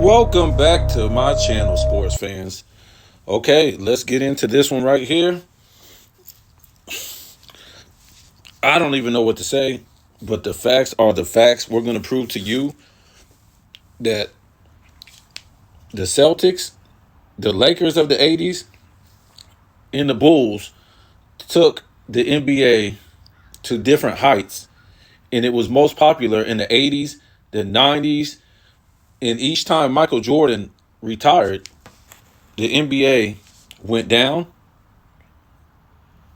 Welcome back to my channel, sports fans. Okay, let's get into this one right here. I don't even know what to say, but the facts are the facts. We're going to prove to you that the Celtics, the Lakers of the 80s, and the Bulls took the NBA to different heights. And it was most popular in the 80s, the 90s, and each time Michael Jordan retired, the NBA went down,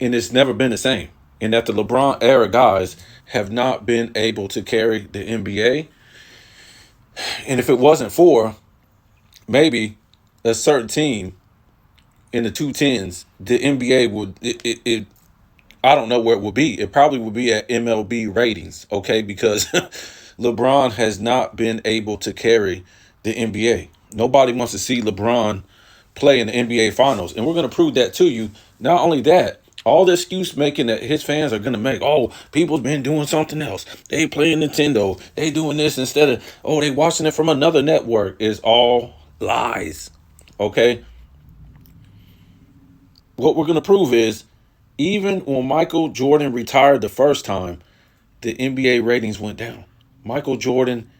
and it's never been the same. And that the LeBron era guys have not been able to carry the NBA. And if it wasn't for maybe a certain team in the 210s, the NBA would it I don't know where it would be. It probably would be at MLB ratings, okay? Because LeBron has not been able to carry the NBA. Nobody wants to see LeBron play in the NBA Finals. And we're going to prove that to you. Not only that, all the excuse making that his fans are going to make, oh, people's been doing something else. They playing Nintendo. They doing this instead of, oh, they watching it from another network, is all lies, okay? What we're going to prove is, even when Michael Jordan retired the first time, the NBA ratings went down. Michael Jordan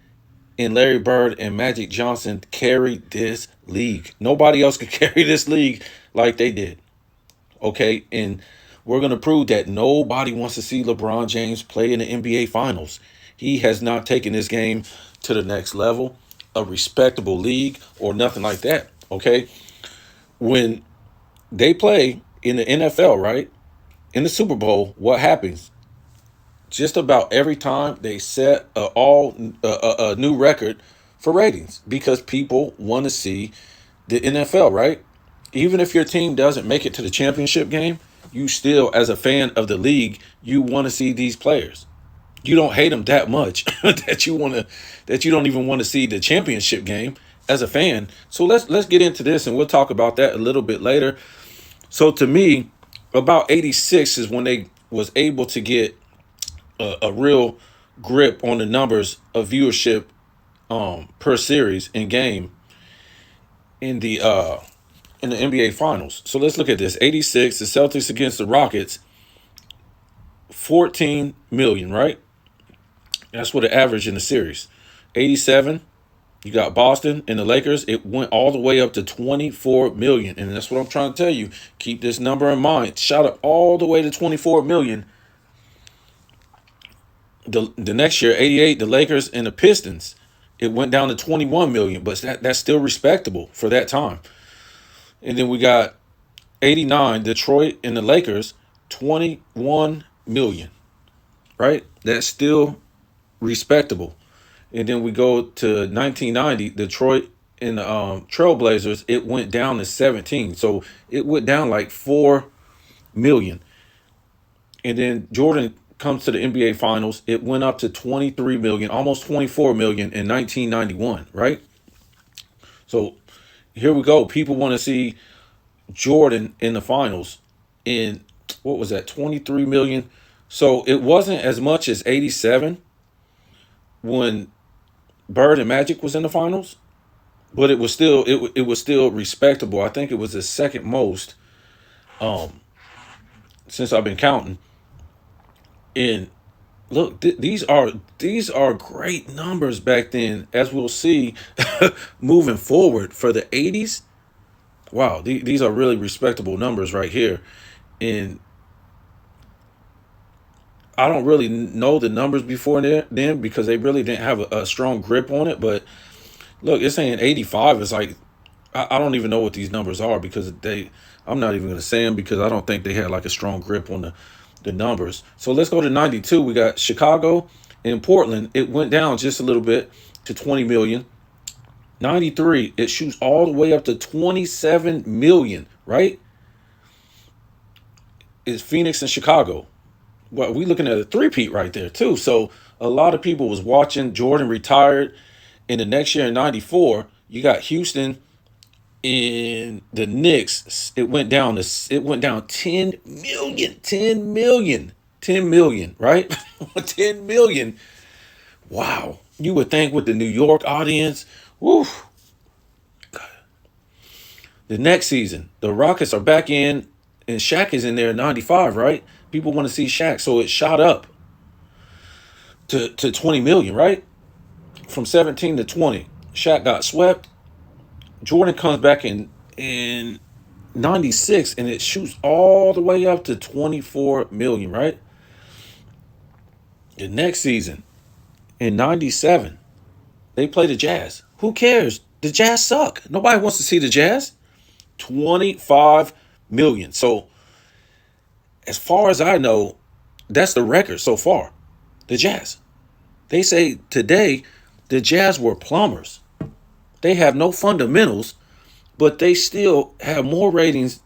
and Larry Bird and Magic Johnson carried this league. Nobody else could carry this league like they did. Okay, and we're going to prove that nobody wants to see LeBron James play in the NBA Finals. He has not taken this game to the next level, a respectable league, or nothing like that. Okay, when they play in the NFL, right? In the Super Bowl, what happens? Just about every time they set a new record for ratings because people want to see the NFL, right? Even if your team doesn't make it to the championship game, you still, as a fan of the league, you want to see these players. You don't hate them that much that you don't even want to see the championship game as a fan. So let's get into this, and we'll talk about that a little bit later. So to me, about 86 is when they was able to get a real grip on the numbers of viewership per series in game in the NBA Finals. So let's look at this. 86, the Celtics against the Rockets, 14 million, right? That's what it averaged in the series. 87, you got Boston and the Lakers. It went all the way up to 24 million. And that's what I'm trying to tell you. Keep this number in mind. Shot up all the way to 24 million. The next year, 88, the Lakers and the Pistons, it went down to 21 million, but that's still respectable for that time. And then we got 89, Detroit and the Lakers, 21 million, right? That's still respectable. And then we go to 1990, Detroit and the Trailblazers, it went down to 17. So it went down like 4 million. And then Jordan comes to the NBA Finals. It went up to 23 million, almost 24 million in 1991, right? So here we go. People want to see Jordan in the finals in, what was that, 23 million. So it wasn't as much as 87 when Bird and Magic was in the finals, but it was still it was still respectable. I think it was the second most since I've been counting. And look, these are great numbers back then, as we'll see moving forward for the 80s. Wow, these are really respectable numbers right here. And I don't really know the numbers before then because they really didn't have a strong grip on it. But look, it's saying 85 is like, I don't even know what these numbers are because I'm not even going to say them because I don't think they had like a strong grip on the numbers. So let's go to 92. We got Chicago and Portland. It went down just a little bit to 20 million. 93, it shoots all the way up to 27 million, right? It's Phoenix and Chicago. Well, we looking at a three-peat right there too. So a lot of people was watching Jordan retired. In the next year in 94, you got Houston and the Knicks. It went down 10 million, 10 million, 10 million, right? 10 million. Wow. You would think with the New York audience, woo, The next season, the Rockets are back in, and Shaq is in there in 95, right? People want to see Shaq, so it shot up to 20 million, right? From 17 to 20. Shaq got swept. Jordan comes back in 96 and it shoots all the way up to 24 million, right? The next season in 97, they play the Jazz. Who cares? The Jazz suck. Nobody wants to see the Jazz. 25 million. So, as far as I know, that's the record so far. The Jazz. They say today the Jazz were plumbers. They have no fundamentals, but they still have more ratings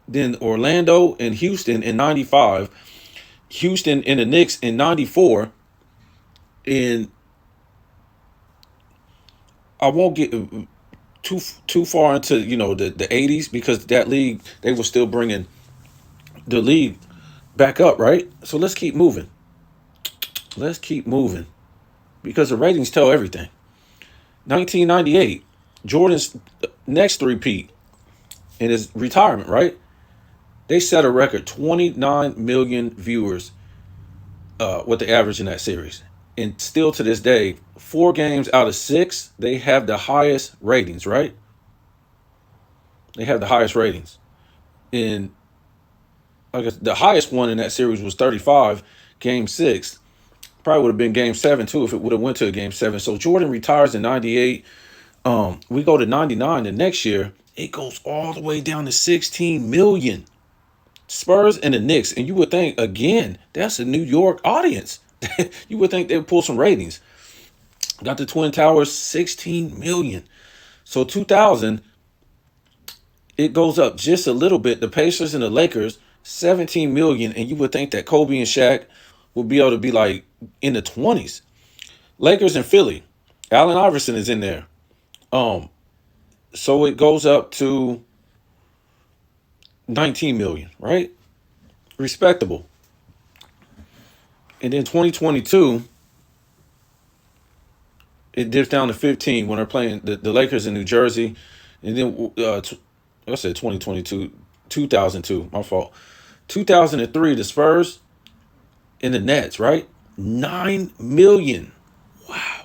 than Orlando and Houston in 95, Houston and the Knicks in 94. And I won't get too far into the 80s because that league, they were still bringing the league back up, right? So let's keep moving. Let's keep moving because the ratings tell everything. 1998, Jordan's next three-peat in his retirement, right? They set a record 29 million viewers, what they average in that series. And still to this day, 4 games out of 6, they have the highest ratings, right? They have the highest ratings. And I guess the highest one in that series was 35, game 6. Probably would have been game 7 too if it would have went to a game 7. So Jordan retires in 98. We go to 99 the next year. It goes all the way down to 16 million. Spurs and the Knicks. And you would think, again, that's a New York audience. You would think they would pull some ratings. Got the Twin Towers, 16 million. So 2000, it goes up just a little bit. The Pacers and the Lakers, 17 million. And you would think that Kobe and Shaq would be able to be like in the 20s. Lakers and Philly. Allen Iverson is in there. So it goes up to 19 million, right? Respectable. And then 2022, it dips down to 15 when they're playing the Lakers in New Jersey. And then I said 2022, 2002, my fault. 2003, the Spurs and the Nets, right? 9 million. Wow.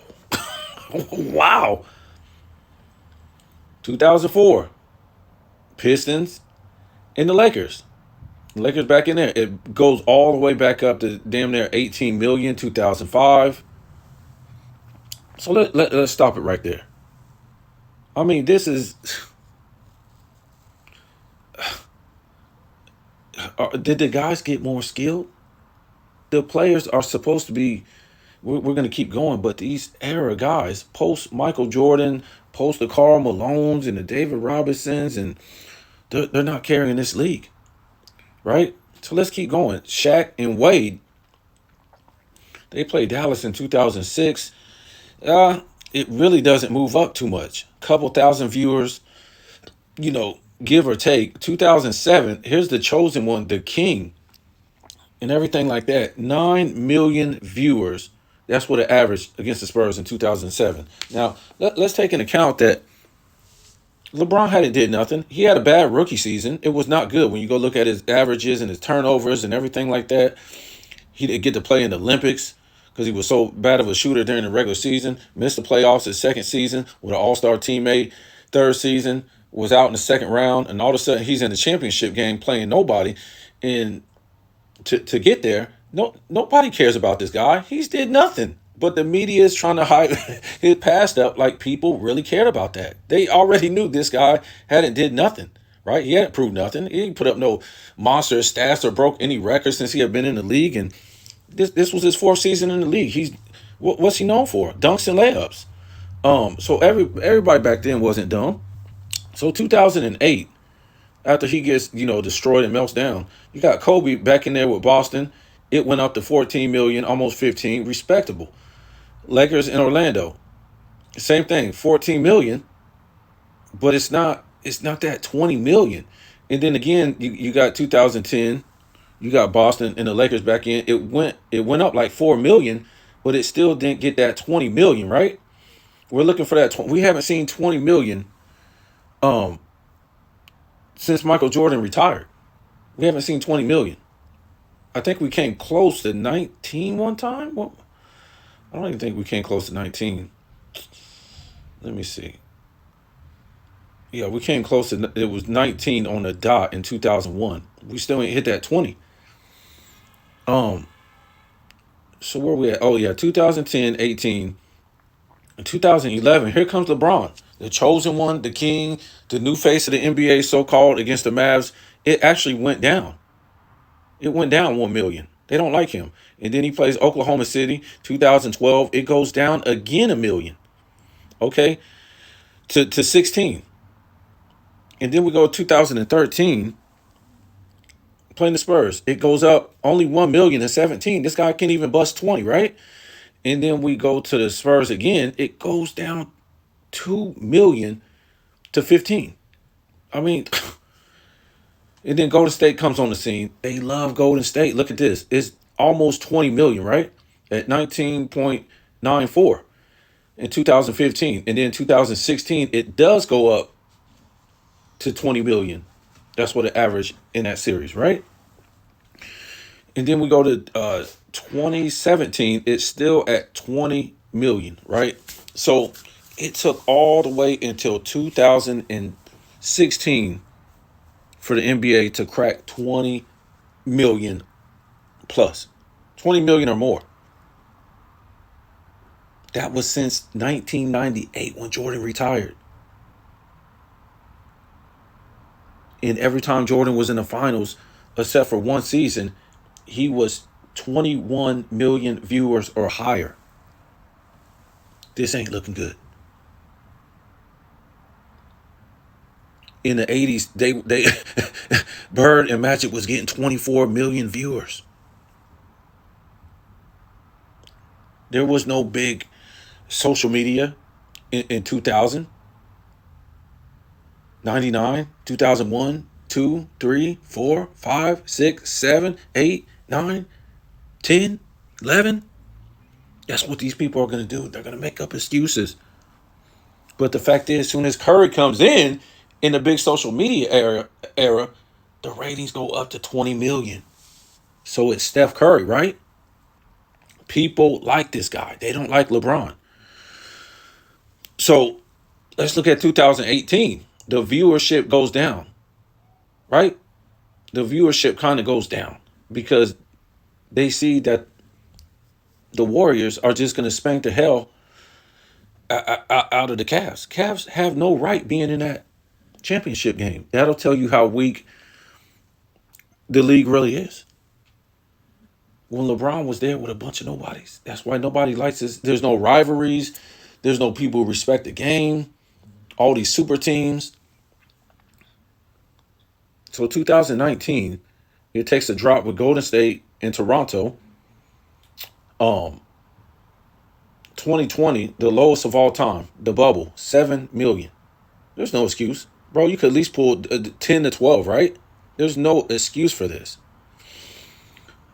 Wow. 2004, Pistons and the Lakers. The Lakers back in there. It goes all the way back up to damn near 18 million, 2005. So let's stop it right there. I mean, this is... did the guys get more skilled? The players are supposed to be... We're going to keep going, but these era guys, post Micheal Jordan, post the Karl Malones and the David Robinsons, and they're not carrying this league, right? So let's keep going. Shaq and Wade, they played Dallas in 2006. It really doesn't move up too much. Couple thousand viewers, give or take. 2007, here's the chosen one, the King, and everything like that. 9 million viewers. That's what it averaged against the Spurs in 2007. Now, let's take into account that LeBron hadn't did nothing. He had a bad rookie season. It was not good when you go look at his averages and his turnovers and everything like that. He didn't get to play in the Olympics because he was so bad of a shooter during the regular season. Missed the playoffs his second season with an all-star teammate. Third season was out in the second round. And all of a sudden, he's in the championship game playing nobody. And to get there, nobody cares about this guy. He's did nothing. But the media is trying to hide it passed up like people really cared about that. They already knew this guy hadn't did nothing, right? He hadn't proved nothing. He didn't put up no monster stats or broke any records since he had been in the league. And this was his 4th season in the league. What's he known for? Dunks and layups. So everybody back then wasn't dumb. So 2008, after he gets destroyed and melts down, you got Kobe back in there with Boston. It went up to 14 million, almost 15, respectable. Lakers in Orlando, same thing, 14 million, but it's not that 20 million. And then again, you got 2010, you got Boston and the Lakers back in. It went up like 4 million, but it still didn't get that 20 million, right? We're looking for that. We haven't seen 20 million since Michael Jordan retired. We haven't seen 20 million. I think we came close to 19 one time. Well, I don't even think we came close to 19. Let me see. Yeah, we came close to it was 19 on the dot in 2001. We still ain't hit that 20. Um, so where we at? Oh yeah, 2010, 18, in 2011. Here comes LeBron, the chosen one, the king, the new face of the NBA, so called, against the Mavs. It actually went down. It went down 1 million. They don't like him. And then he plays Oklahoma City, 2012. It goes down again 1 million. Okay, to 16. And then we go 2013 playing the Spurs. It goes up only 1 million and 17. This guy can't even bust 20, right? And then we go to the Spurs again. It goes down 2 million to 15. I mean, and then Golden State comes on the scene. They love Golden State. Look at this. It's almost 20 million, right? At 19.94 in 2015. And then 2016, it does go up to 20 million. That's what it averaged in that series, right? And then we go to 2017, it's still at 20 million, right? So it took all the way until 2016 for the NBA to crack 20 million plus, 20 million or more. That was since 1998 when Jordan retired. And every time Jordan was in the finals, except for one season, he was 21 million viewers or higher. This ain't looking good. In the 80s, they Bird and Magic was getting 24 million viewers. There was no big social media in 2000, 99, 2001, 2, 3, 4, 5, 6, 7, 8, 9, 10, 11. That's what these people are going to do. They're going to make up excuses. But the fact is, as soon as Curry comes in the big social media era, the ratings go up to 20 million. So it's Steph Curry, right? People like this guy. They don't like LeBron. So let's look at 2018. The viewership goes down, right? The viewership kind of goes down because they see that the Warriors are just going to spank the hell out of the Cavs. Cavs have no right being in that championship game. That'll tell you how weak the league really is. When LeBron was there with a bunch of nobodies. That's why nobody likes this. There's no rivalries. There's no people who respect the game. All these super teams. So 2019, it takes a drop with Golden State and Toronto. 2020, the lowest of all time, the bubble, 7 million. There's no excuse. Bro, you could at least pull 10 to 12, right? There's no excuse for this.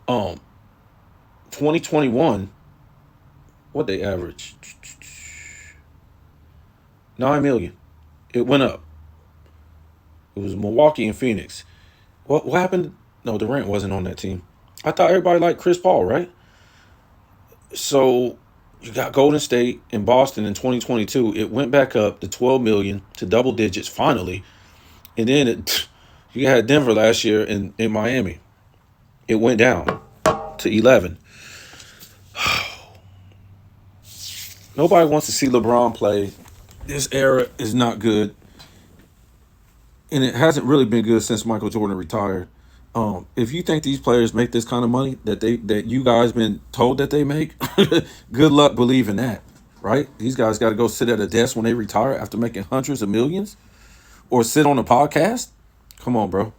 2021, what they average? 9 million. It went up. It was Milwaukee and Phoenix. What happened? No, Durant wasn't on that team. I thought everybody liked Chris Paul, right? So you got Golden State and Boston in 2022. It went back up to 12 million to double digits finally. And then you had Denver last year in Miami. It went down to 11. Nobody wants to see LeBron play. This era is not good. And it hasn't really been good since Michael Jordan retired. If you think these players make this kind of money that you guys been told that they make, good luck believing that, right? These guys got to go sit at a desk when they retire after making hundreds of millions, or sit on a podcast. Come on, bro.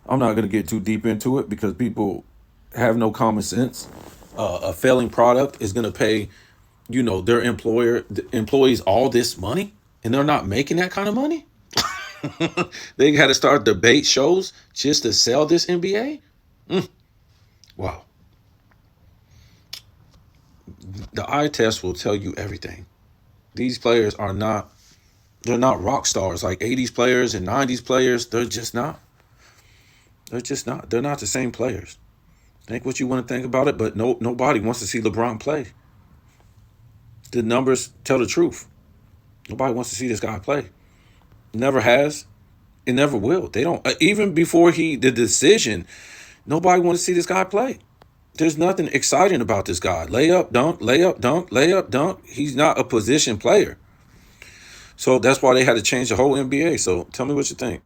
I'm not gonna get too deep into it because people have no common sense. A failing product is gonna pay, their employees all this money, and they're not making that kind of money. They had to start debate shows just to sell this NBA. Wow. The eye test will tell you everything. These players are not They're not rock stars like 80s players and 90s players. They're just not. They're just not. They're not the same players. Think what you want to think about it, but nobody wants to see LeBron play. The numbers tell the truth. Nobody wants to see this guy play. Never has. It never will. They don't. Even before the decision, nobody wants to see this guy play. There's nothing exciting about this guy. Layup, dunk, layup, dunk, layup, dunk. He's not a position player. So that's why they had to change the whole NBA. So tell me what you think.